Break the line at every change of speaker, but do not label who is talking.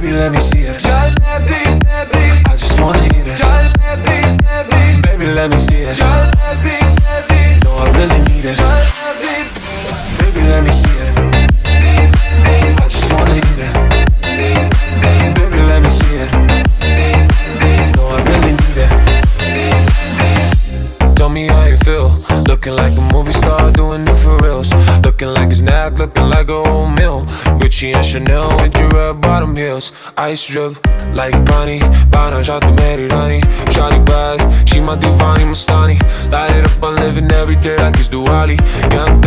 Baby, let me see it.
Jalebi, lebi,
I just wanna eat it.
jalebi, lebi,
Baby, let me see it.
jalebi, lebi,
No, I really need it.
jalebi.
Baby, let me see it. I just wanna eat it. Baby, let me see it. No, I really need it. Tell me how you feel. Looking like a movie star, doing it for reals. Looking like a snack, looking like a whole meal. Gucci and Chanel with your red bottom heels. Ice drip like Bunny. Bana jata meri rani. Shawty bad, she my divani Mustani. Light it up, I'm living every day like it's Diwali. Young